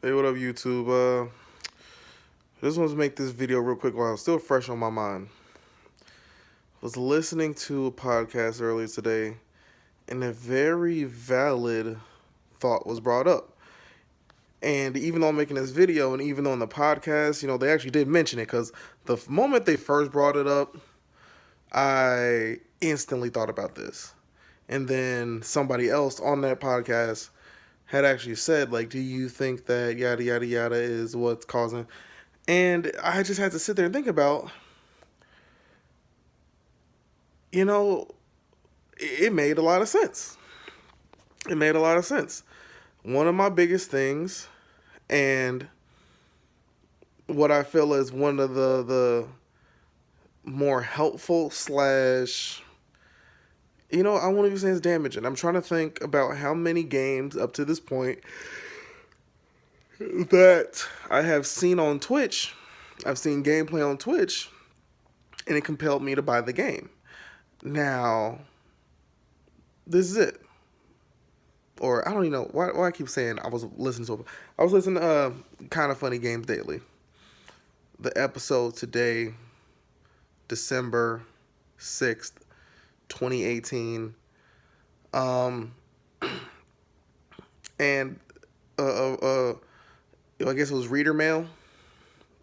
Hey, what up, YouTube? Just want to make this video real quick while it's still fresh on my mind. Was listening to a podcast earlier today, and a very valid thought was brought up. And even though I'm making this video, and even though in the podcast, they actually did mention it, because the moment they first brought it up, I instantly thought about this. And then somebody else on that podcast had actually said, like, do you think that yada yada yada is what's causing? And I just had to sit there and think about, you know, it made a lot of sense. It made a lot of sense. One of my biggest things, and what I feel is one of the more helpful slash, I won't even say it's damaging. I'm trying to think about how many games up to this point that I have seen on Twitch. I've seen gameplay on Twitch, and it compelled me to buy the game. Now, this is it. Or I don't even know why I keep saying I was listening to. I was listening to Kind of Funny Games Daily. The episode today, December 6th, 2018. And I guess it was reader mail.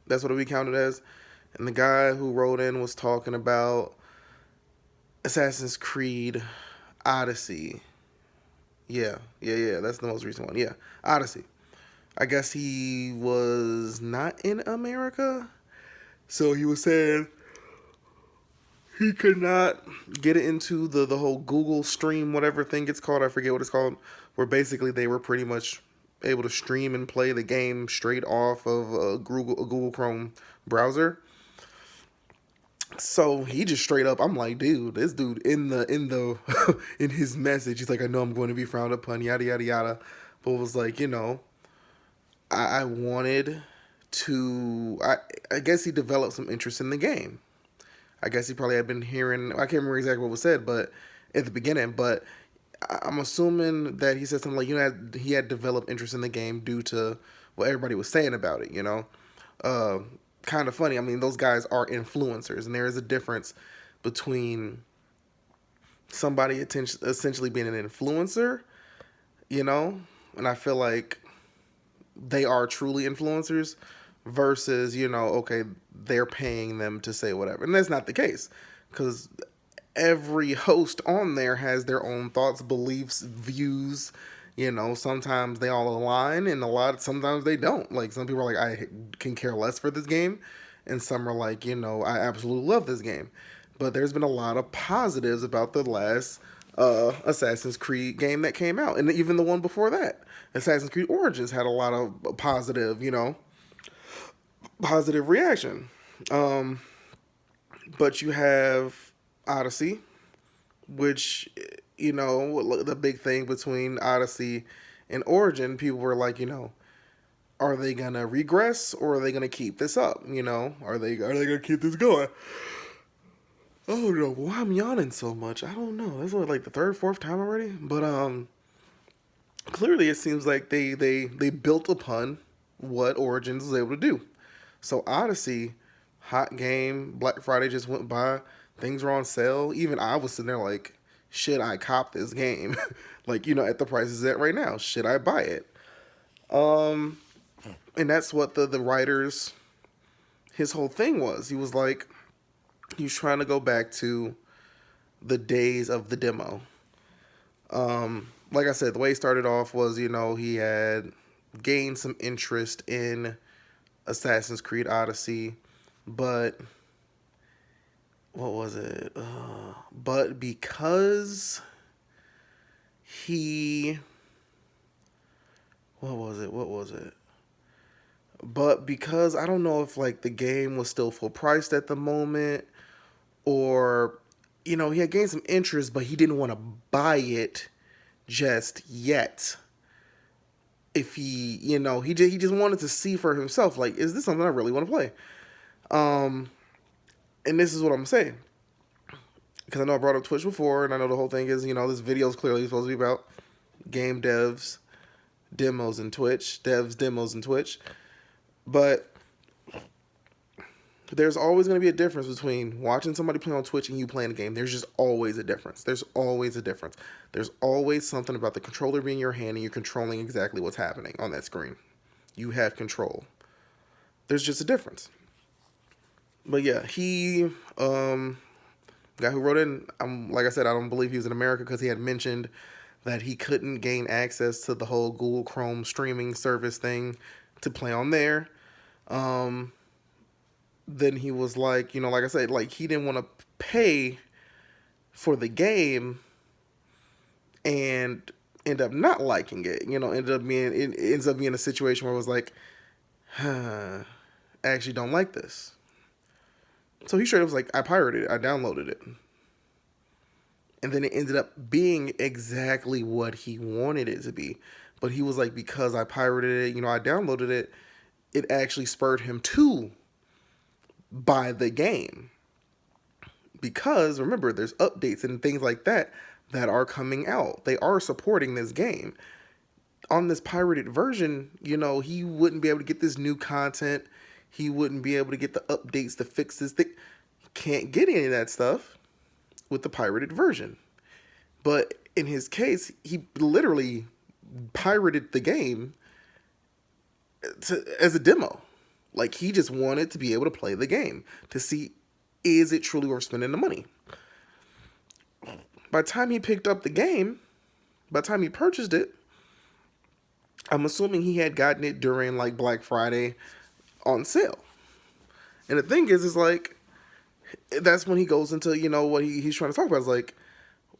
That's what we counted as. And the guy who wrote in was talking about Assassin's Creed Odyssey. Yeah. That's the most recent one. Yeah, Odyssey. I guess he was not in America, so he was saying he could not get it into the whole Google Stream, whatever thing it's called. I forget what it's called. Where basically they were pretty much able to stream and play the game straight off of a Google Chrome browser. So he just straight up, I'm like, dude, this dude in the in his message, he's like, I know I'm going to be frowned upon, yada yada yada, but it was like, I wanted to. I guess he developed some interest in the game. I guess he probably had been hearing. I can't remember exactly what was said, but at the beginning, but I'm assuming that he said something like, he had developed interest in the game due to what everybody was saying about it. Uh, Kind of funny. I mean, those guys are influencers, and there is a difference between somebody essentially being an influencer, and I feel like they are truly influencers versus, okay, they're paying them to say whatever. And that's not the case, because every host on there has their own thoughts, beliefs, views. Sometimes they all align, and sometimes they don't. Like, some people are like, I can care less for this game, and some are like, I absolutely love this game. But there's been a lot of positives about the last Assassin's Creed game that came out, and even the one before that, Assassin's Creed Origins, had a lot of positive reaction. Um, but you have Odyssey, which, the big thing between Odyssey and Origin, people were like, are they gonna regress or are they gonna keep this up? Are they gonna keep this going? Oh no, why I'm yawning so much? I don't know. That's like the third, fourth time already. But clearly it seems like they built upon what Origins was able to do. So Odyssey, hot game. Black Friday just went by. Things were on sale. Even I was sitting there like, should I cop this game? Like, at the prices at right now, should I buy it? Um, and that's what the writers, his whole thing was. He was like, he was trying to go back to the days of the demo. Like I said, the way he started off was, he had gained some interest in Assassin's Creed Odyssey, but what was it? But because he, what was it? What was it? But because I don't know if like the game was still full priced at the moment, or he had gained some interest, but he didn't want to buy it just yet. If he just wanted to see for himself, like, is this something I really want to play? Um, and this is what I'm saying, because I know I brought up Twitch before, and I know the whole thing is, this video is clearly supposed to be about game devs, demos in Twitch, devs demos in Twitch, but there's always going to be a difference between watching somebody play on Twitch and you playing a game. There's just always a difference. There's always a difference. There's always something about the controller being in your hand and you're controlling exactly what's happening on that screen. You have control. There's just a difference. But yeah, he, guy who wrote in, like I said, I don't believe he was in America because he had mentioned that he couldn't gain access to the whole Google Chrome streaming service thing to play on there. Then he was like, like I said, like he didn't want to pay for the game and end up not liking it. It ends up being a situation where it was like, I actually don't like this. So he straight up was like, I pirated it, I downloaded it. And then it ended up being exactly what he wanted it to be. But he was like, because I pirated it, I downloaded it, it actually spurred him to buy the game. Because remember, there's updates and things like that are coming out. They are supporting this game. On this pirated version, he wouldn't be able to get this new content. He wouldn't be able to get the updates to fix this thing. Can't get any of that stuff with the pirated version. But in his case, he literally pirated the game as a demo. Like, he just wanted to be able to play the game to see, is it truly worth spending the money? By the time he picked up the game, by the time he purchased it, I'm assuming he had gotten it during like Black Friday on sale. And the thing is like, that's when he goes into, what he's trying to talk about is like,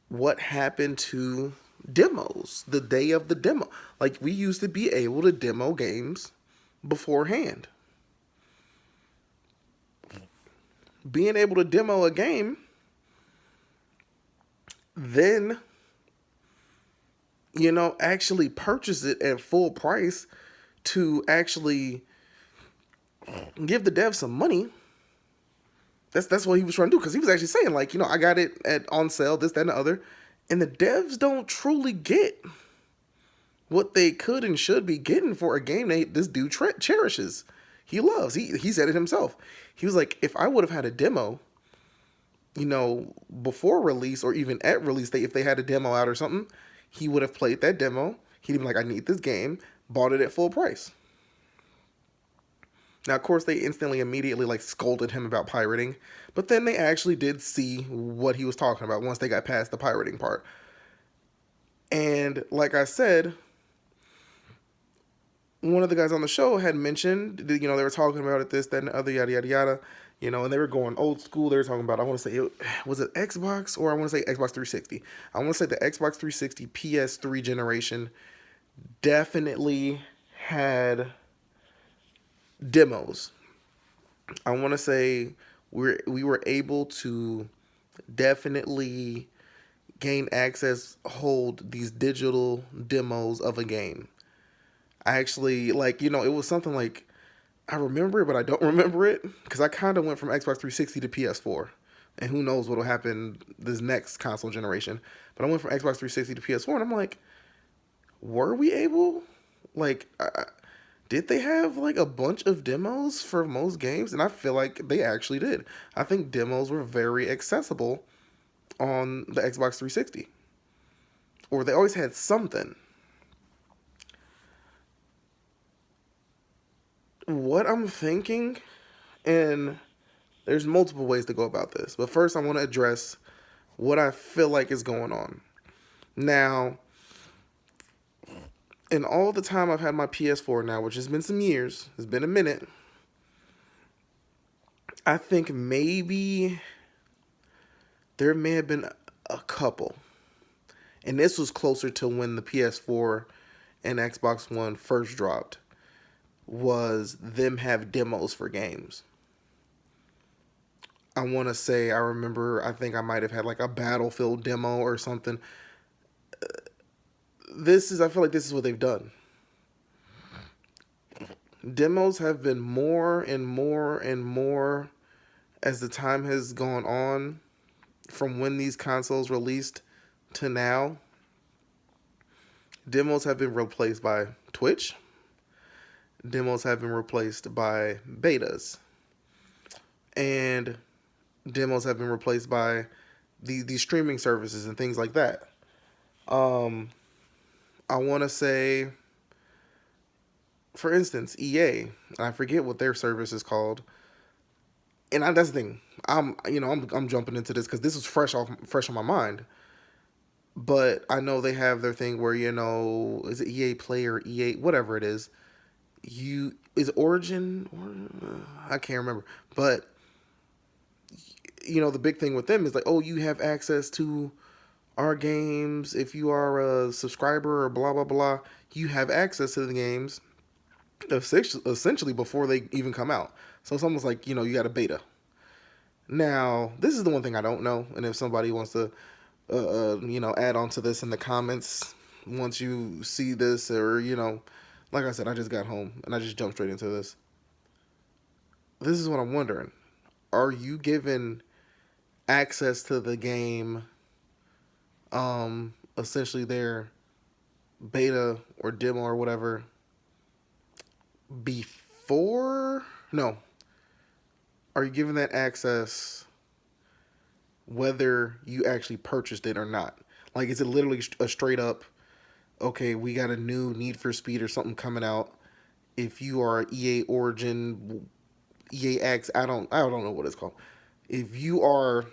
what happened to demos, the day of the demo. Like, we used to be able to demo games beforehand. Being able to demo a game, then, actually purchase it at full price to actually give the dev some money. That's what he was trying to do, because he was actually saying, like, I got it on sale, this, that, and the other, and the devs don't truly get what they could and should be getting for a game this dude cherishes. He loves. He said it himself. He was like, if I would have had a demo, before release or even at release date, if they had a demo out or something, he would have played that demo. He'd be like, I need this game, bought it at full price. Now, of course, they immediately like scolded him about pirating, but then they actually did see what he was talking about once they got past the pirating part. And like I said, one of the guys on the show had mentioned, they were talking about it, this, that, and the other, yada, yada, yada, and they were going old school. They were talking about, I want to say, was it Xbox or I want to say Xbox 360? I want to say the Xbox 360 PS3 generation definitely had demos. I want to say we were able to definitely gain access, hold these digital demos of a game. I actually, like, it was something like, I remember it, but I don't remember it, because I kind of went from Xbox 360 to PS4, and who knows what will happen this next console generation, but I went from Xbox 360 to PS4, and I'm like, were we able, like, did they have, like, a bunch of demos for most games? And I feel like they actually did. I think demos were very accessible on the Xbox 360, or they always had something. What I'm thinking, and there's multiple ways to go about this, but first I want to address what I feel like is going on. Now, in all the time I've had my PS4 now, which has been some years, it's been a minute, I think maybe there may have been a couple, and this was closer to when the PS4 and Xbox One first dropped, was them have demos for games. I want to say, I think I might have had like a Battlefield demo or something. I feel like this is what they've done. Demos have been more and more and more as the time has gone on from when these consoles released to now. Demos have been replaced by Twitch. Demos have been replaced by betas. And demos have been replaced by these streaming services and things like that. Um, I want to say, for instance, EA, and I forget what their service is called. And that's the thing. I'm jumping into this because this was fresh on my mind. But I know they have their thing where is it EA Play or EA whatever it is. Is Origin, or I can't remember, but the big thing with them is like, oh, you have access to our games if you are a subscriber or blah blah blah. You have access to the games essentially before they even come out. So it's almost like you got a beta. Now this is the one thing I don't know, and if somebody wants to add on to this in the comments once you see this, or like I said, I just got home and I just jumped straight into this. This is what I'm wondering: are you given access to the game, essentially their beta or demo or whatever, before? No. Are you given that access whether you actually purchased it or not? Like, is it literally a straight up, okay, we got a new Need for Speed or something coming out. If you are EA Origin, EAX, I don't know what it's called. If you are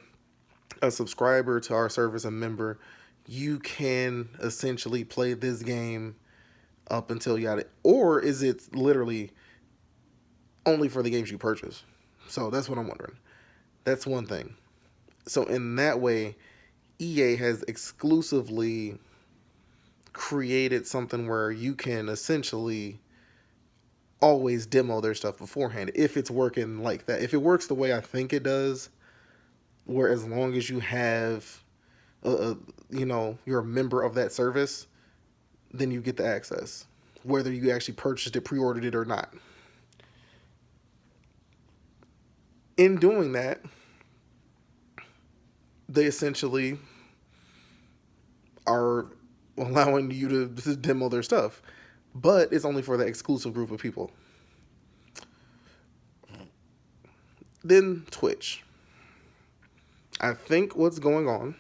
a subscriber to our service, a member, you can essentially play this game up until you got it. Or is it literally only for the games you purchase? So that's what I'm wondering. That's one thing. So in that way, EA has exclusively created something where you can essentially always demo their stuff beforehand if it's working like that. If it works the way I think it does, where as long as you have you're a member of that service, then you get the access, whether you actually purchased it, pre-ordered it or not. In doing that, they essentially are allowing you to demo their stuff, but it's only for the exclusive group of people. Then Twitch. I think what's going on,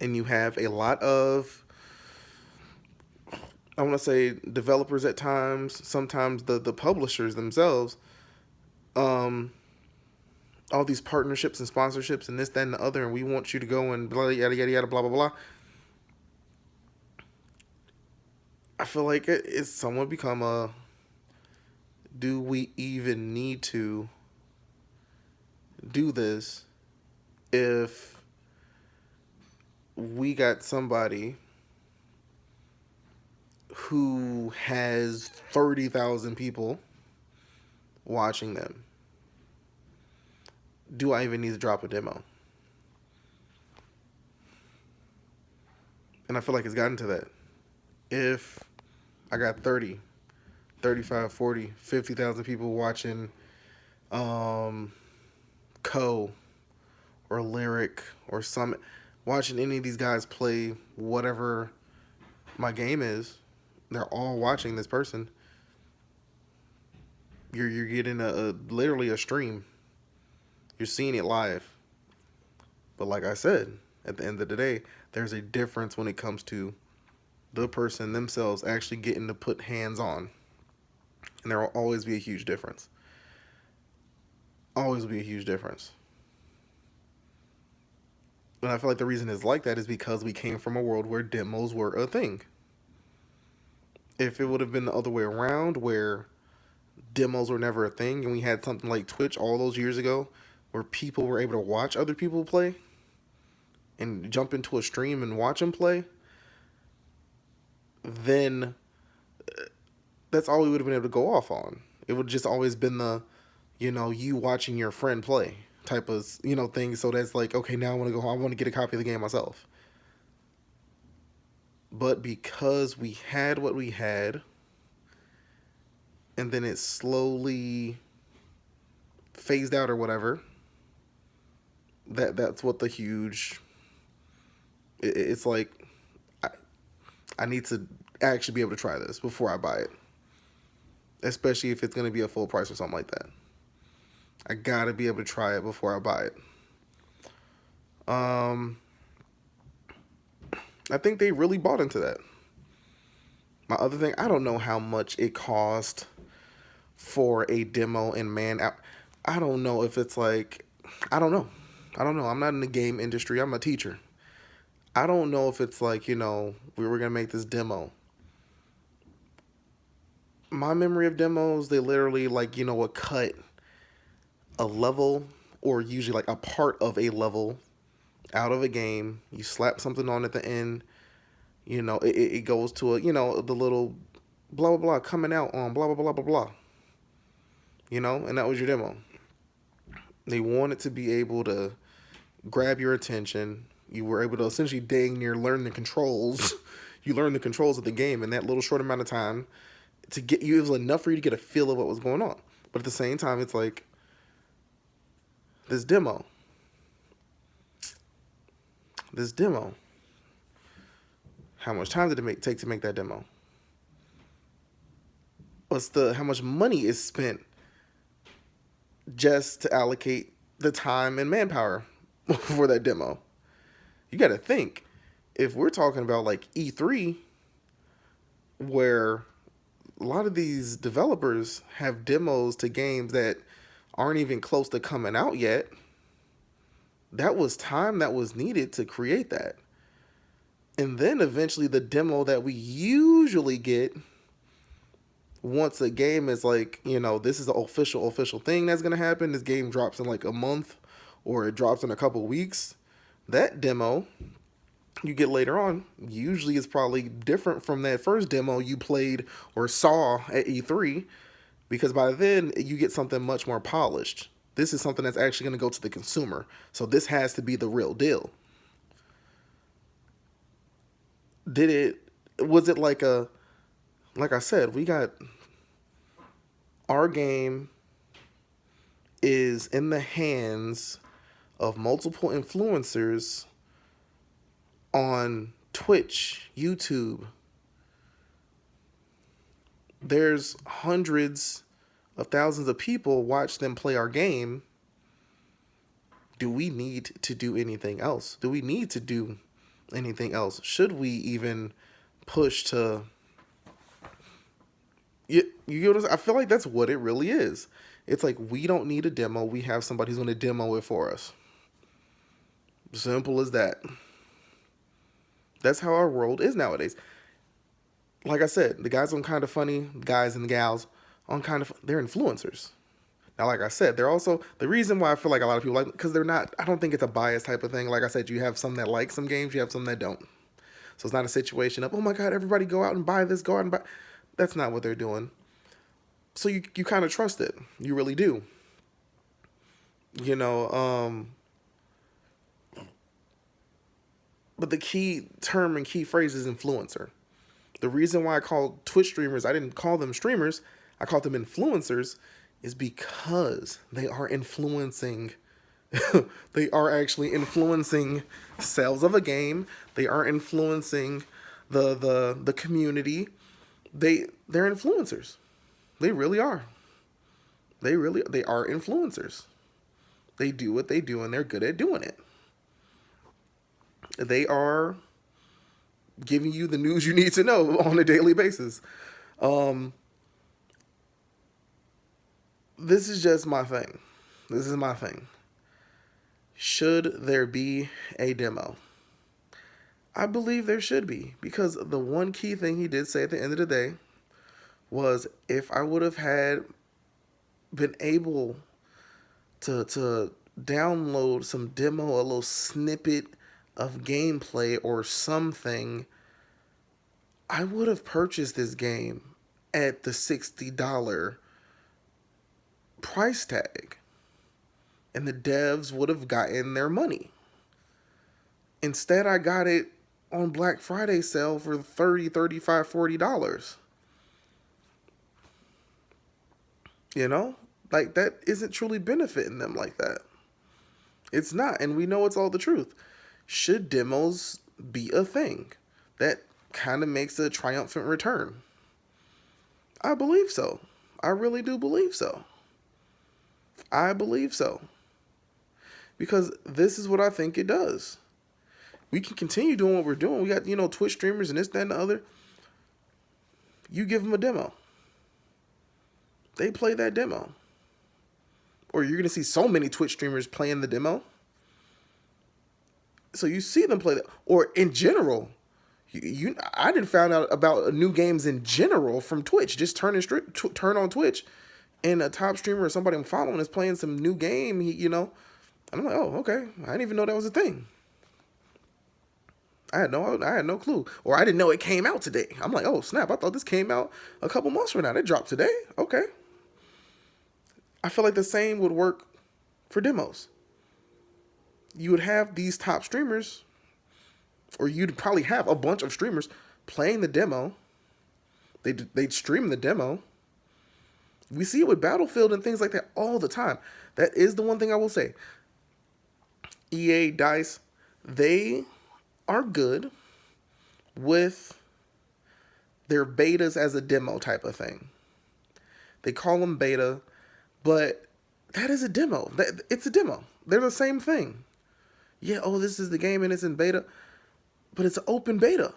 and you have a lot of, I want to say, developers at times, sometimes the publishers themselves, all these partnerships and sponsorships and this, that, and the other, and we want you to go and blah, yada, yada, yada, blah, blah, blah. I feel like it's somewhat become a, do we even need to do this if we got somebody who has 30,000 people watching them? Do I even need to drop a demo? And I feel like it's gotten to that. If I got 30, 35, 40, 50,000 people watching Co or Lyric or Summit, watching any of these guys play whatever my game is, they're all watching this person. You're getting a literally a stream. You're seeing it live. But like I said, at the end of the day, there's a difference when it comes to the person themselves actually getting to put hands on. And there will always be a huge difference. Always be a huge difference. And I feel like the reason it's like that is because we came from a world where demos were a thing. If it would have been the other way around, where demos were never a thing, and we had something like Twitch all those years ago, where people were able to watch other people play and jump into a stream and watch them play, then that's all we would have been able to go off on. It would just always been the, you watching your friend play type of, thing. So that's like, okay, now I want to go home. I want to get a copy of the game myself. But because we had what we had, and then it slowly phased out or whatever, that's what the huge, it's like, I need to actually be able to try this before I buy it, especially if it's going to be a full price or something like that. I gotta be able to try it before I buy it. Um, I think they really bought into that. My other thing, I don't know how much it cost for a demo in man. I don't know if it's like, I don't know. I don't know. I'm not in the game industry. I'm a teacher. I don't know if it's like, we were going to make this demo. My memory of demos, they literally like, would cut a level or usually like a part of a level out of a game. You slap something on at the end. It goes to the little blah, blah, blah coming out on blah, blah, blah, blah, blah. And that was your demo. They wanted to be able to grab your attention. You were able to essentially dang near learn the controls. You learned the controls of the game in that little short amount of time to get you. It was enough for you to get a feel of what was going on. But at the same time, it's like this demo. How much time did it take to make that demo? How much money is spent just to allocate the time and manpower for that demo? You got to think, if we're talking about like E3, where a lot of these developers have demos to games that aren't even close to coming out yet, that was time that was needed to create that. And then eventually the demo that we usually get once a game is like, this is the official thing that's going to happen. This game drops in like a month or it drops in a couple weeks. That demo you get later on usually is probably different from that first demo you played or saw at E3, because by then you get something much more polished. This is something that's actually going to go to the consumer. So this has to be the real deal. Was it like I said, our game is in the hands of multiple influencers on Twitch, YouTube. There's hundreds of thousands of people watch them play our game. Do we need to do anything else? Should we even push to... You get what I'm saying? I feel like that's what it really is. It's like, we don't need a demo. We have somebody who's going to demo it for us. Simple as that. That's how our world is nowadays. Like I said, the guys on Kind of Funny, guys and the gals on they're influencers. Now, like I said, they're also, the reason why I feel like a lot of people like, because they're not, I don't think it's a bias type of thing. Like I said, you have some that like some games, you have some that don't. So it's not a situation of, oh my God, everybody go out and buy this, go out and buy. That's not what they're doing. So you kind of trust it. You really do. But the key term and key phrase is influencer. The reason why I call Twitch streamers, I didn't call them streamers, I called them influencers, is because they are influencing. They are actually influencing sales of a game. They are influencing the community. They're influencers. They really are. They are influencers. They do what they do and they're good at doing it. They are giving you the news you need to know on a daily basis. This is just my thing. This is my thing. Should there be a demo? I believe there should be, because the one key thing he did say at the end of the day was, if I would have been able to download some demo, a little snippet of gameplay or something, I would have purchased this game at the $60 price tag, and the devs would have gotten their money. Instead, I got it on Black Friday sale for $30, $35, $40. Like, that isn't truly benefiting them like that. It's not, and we know it's all the truth. Should demos be a thing? That kind of makes a triumphant return. I believe so. I really do believe so. I believe so. Because this is what I think it does. We can continue doing what we're doing. We got, Twitch streamers and this, that, and the other. You give them a demo. They play that demo. Or you're going to see so many Twitch streamers playing the demo. So you see them play that. Or in general, I didn't find out about new games in general from Twitch. Just turn on Twitch, and a top streamer or somebody I'm following is playing some new game. And I'm like, oh, okay. I didn't even know that was a thing. I had no clue, or I didn't know it came out today. I'm like, oh snap! I thought this came out a couple months from now. It dropped today. Okay. I feel like the same would work for demos. You would have these top streamers, or you'd probably have a bunch of streamers playing the demo. They'd stream the demo. We see it with Battlefield and things like that all the time. That is the one thing I will say. EA, DICE, they are good with their betas as a demo type of thing. They call them beta, but that is a demo. It's a demo. They're the same thing. Yeah, oh, this is the game and it's in beta, but it's an open beta.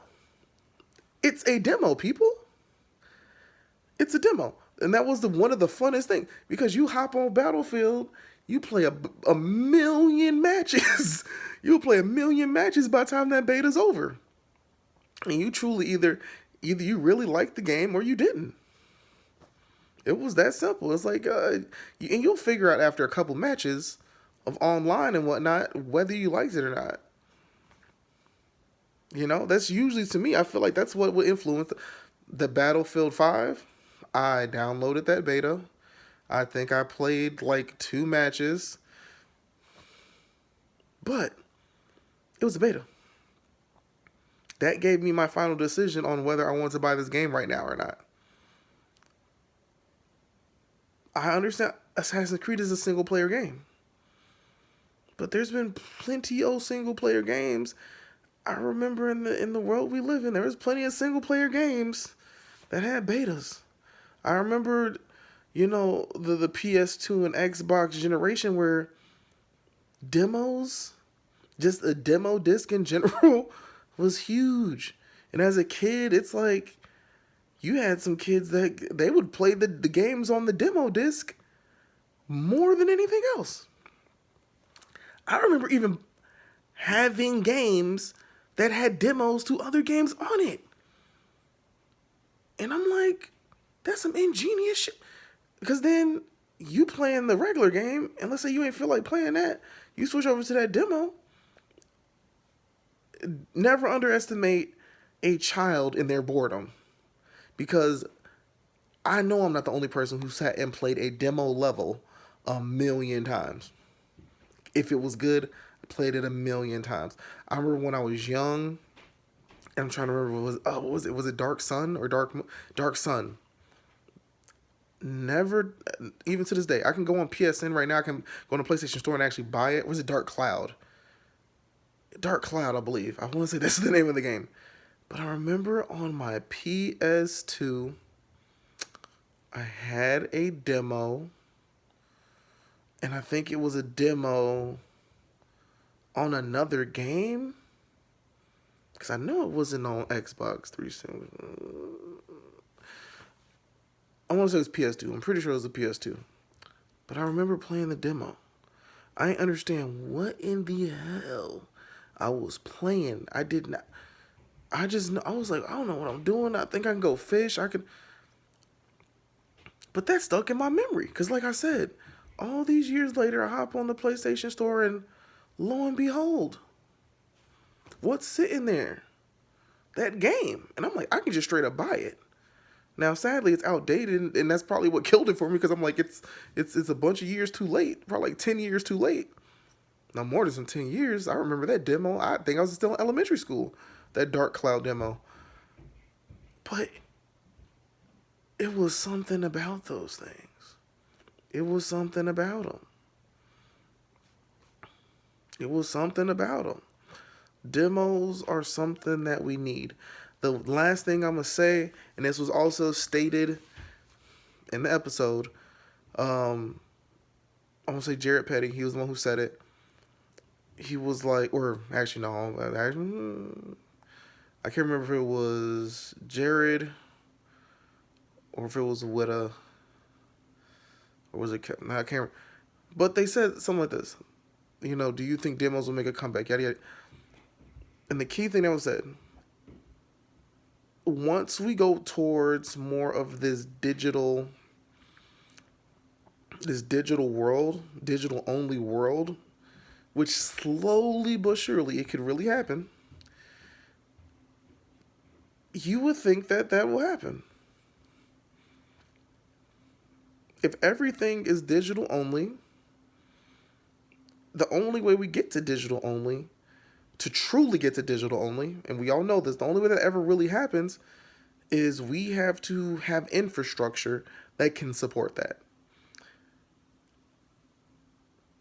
It's a demo, people. It's a demo. And that was one of the funnest things, because you hop on Battlefield, you play a million matches. You'll play a million matches by the time that beta's over. And you truly either you really liked the game or you didn't. It was that simple. It's like, and you'll figure out after a couple matches of online and whatnot whether you liked it or not. That's usually, to me, I feel like that's what would influence the Battlefield 5. I downloaded that beta. I think I played like 2 matches. But it was a beta. That gave me my final decision on whether I want to buy this game right now or not. I understand Assassin's Creed is a single player game. But there's been plenty of single player games. I remember in the world we live in, there was plenty of single player games that had betas. I remember, the PS2 and Xbox generation where demos, just a demo disc in general, was huge. And as a kid, it's like you had some kids that they would play the games on the demo disc more than anything else. I remember even having games that had demos to other games on it. And I'm like, that's some ingenious shit. Because then you playing the regular game, and let's say you ain't feel like playing that, you switch over to that demo. Never underestimate a child in their boredom. Because I know I'm not the only person who sat and played a demo level a million times. If it was good, I played it a million times. I remember when I was young, and I'm trying to remember what was it? Was it Dark Sun or Dark Sun? Never, even to this day, I can go on PSN right now. I can go on the PlayStation Store and actually buy it. Was it Dark Cloud? Dark Cloud, I believe. I want to say that's the name of the game. But I remember on my PS2, I had a demo, and I think it was a demo on another game, because I know it wasn't on Xbox 360. I want to say it was PS2. I'm pretty sure it was a PS2. But I remember playing the demo. I didn't understand what in the hell I was playing. I did not. I was like, I don't know what I'm doing. I think I can go fish. But that stuck in my memory. Because like I said, all these years later, I hop on the PlayStation Store and lo and behold, what's sitting there? That game. And I'm like, I can just straight up buy it. Now, sadly, it's outdated, and that's probably what killed it for me, because I'm like, it's a bunch of years too late, probably like 10 years too late. Now, more than some 10 years, I remember that demo. I think I was still in elementary school, that Dark Cloud demo. But it was something about those things. It was something about them. It was something about them. Demos are something that we need. The last thing I'm gonna say, and this was also stated in the episode, um, I'm gonna say Jared Petty. He was the one who said it. He was like, or actually no, I can't remember if it was Jared or if it was Witta or was it? No, I can't. Remember. But they said something like this. You know, do you think demos will make a comeback? Yada yada. And the key thing that was said, once we go towards more of this digital world, digital only world, which slowly but surely it could really happen, you would think that that will happen. If everything is digital only, the only way we get to digital only, to truly get to digital only, and we all know this, the only way that ever really happens is we have to have infrastructure that can support that.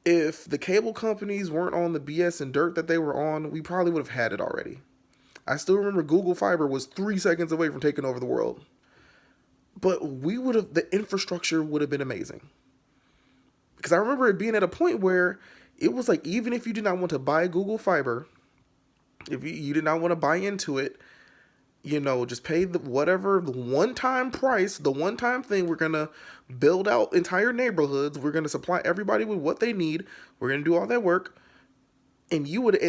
If the cable companies weren't on the BS and dirt that they were on, we probably would have had it already. I still remember Google Fiber was 3 seconds away from taking over the world. But the infrastructure would have been amazing. Because I remember it being at a point where it was like, even if you did not want to buy Google Fiber, if you did not want to buy into it, you know, just pay the one-time price, the one-time thing. We're going to build out entire neighborhoods. We're going to supply everybody with what they need. We're going to do all that work. And you would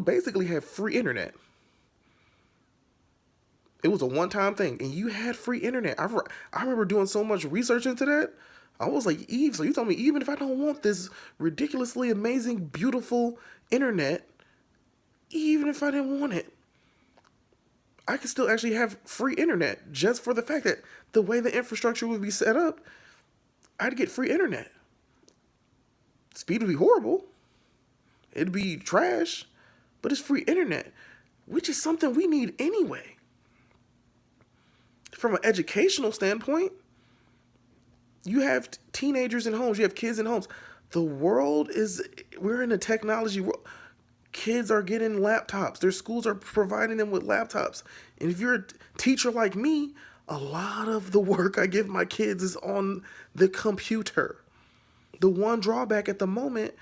basically have free internet. It was a one-time thing, and you had free internet. I remember doing so much research into that. I was like, Eve, so you tell me, even if I don't want this ridiculously amazing, beautiful internet, even if I didn't want it, I could still actually have free internet just for the fact that the way the infrastructure would be set up, I'd get free internet. Speed would be horrible. It'd be trash, but it's free internet, which is something we need anyway. From an educational standpoint, you have teenagers in homes, you have kids in homes. We're in a technology world. Kids are getting laptops. Their schools are providing them with laptops. And if you're a teacher like me, a lot of the work I give my kids is on the computer. The one drawback at the moment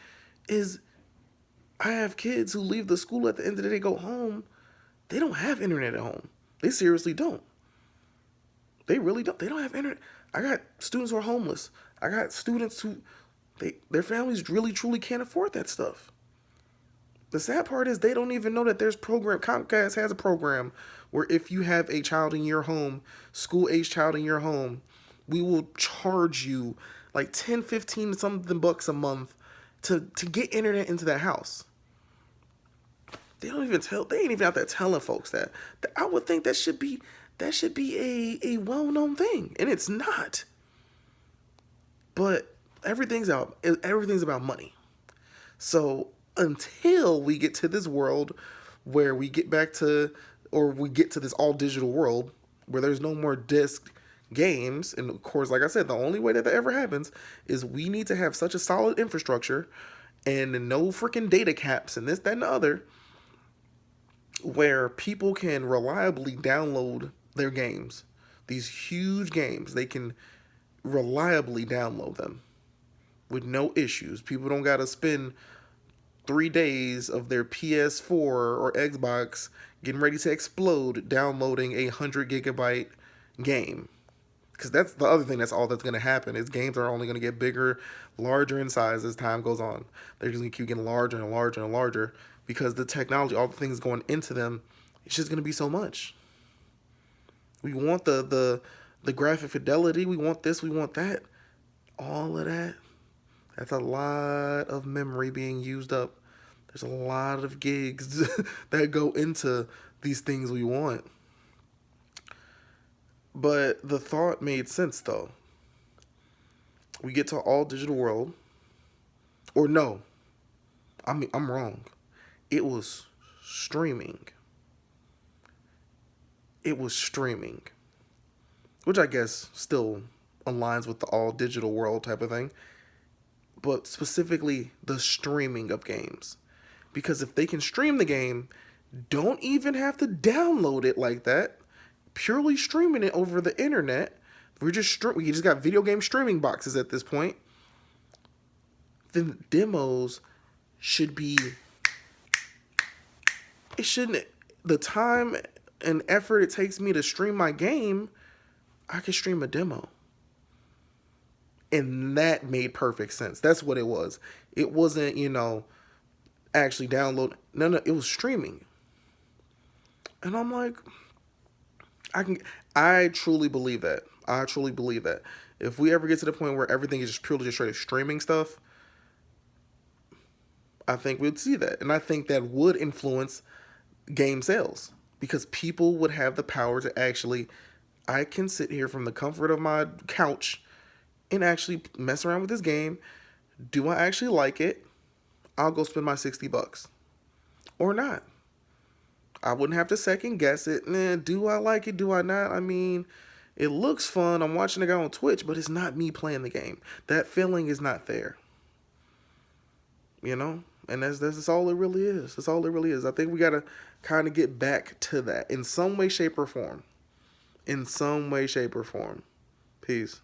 is I have kids who leave the school at the end of the day, go home. They don't have internet at home. They seriously don't. They really don't. They don't have internet. I got students who are homeless. I got students who their families really truly can't afford that stuff. The sad part is they don't even know that there's Comcast has a program where if you have a child in your home, school-age child in your home, we will charge you like 10, 15 something bucks a month to get internet into that house. They ain't even out there telling folks that. I would think that should be a well-known thing, and it's not. But everything's about money. So until we get to this world where we get to this all digital world where there's no more disc games, and of course, like I said, the only way that ever happens is we need to have such a solid infrastructure and no freaking data caps and this, that, and the other, where people can reliably download their games. These huge games, they can reliably download them with no issues. People don't got to spend 3 days of their PS4 or Xbox getting ready to explode downloading a 100 GB game. Because that's the other thing, that's all that's going to happen, is games are only going to get bigger, larger in size as time goes on. They're just going to keep getting larger and larger and larger because the technology, all the things going into them, it's just going to be so much. We want the graphic fidelity, we want this, we want that. All of that, that's a lot of memory being used up. There's a lot of gigs that go into these things we want. But the thought made sense, though. We get to all digital world. Or no. I'm wrong. It was streaming. Which I guess still aligns with the all digital world type of thing. But specifically the streaming of games. Because if they can stream the game, Don't even have to download it like that. Purely streaming it over the internet. We just got video game streaming boxes at this point. Then demos should be. It shouldn't. The time and effort it takes me to stream my game, I could stream a demo. And that made perfect sense. That's what it was. It wasn't, actually download. No, it was streaming. And I'm like, I truly believe that. I truly believe that. If we ever get to the point where everything is just purely just straight streaming stuff, I think we'd see that. And I think that would influence game sales because people would have the power to actually, I can sit here from the comfort of my couch and actually mess around with this game. Do I actually like it? I'll go spend my $60 or not. I wouldn't have to second guess it. Do I like it? Do I not? I mean, it looks fun. I'm watching a guy on Twitch, but it's not me playing the game. That feeling is not there. And that's all it really is. That's all it really is. I think we gotta kind of get back to that in some way, shape, or form. In some way, shape, or form. Peace.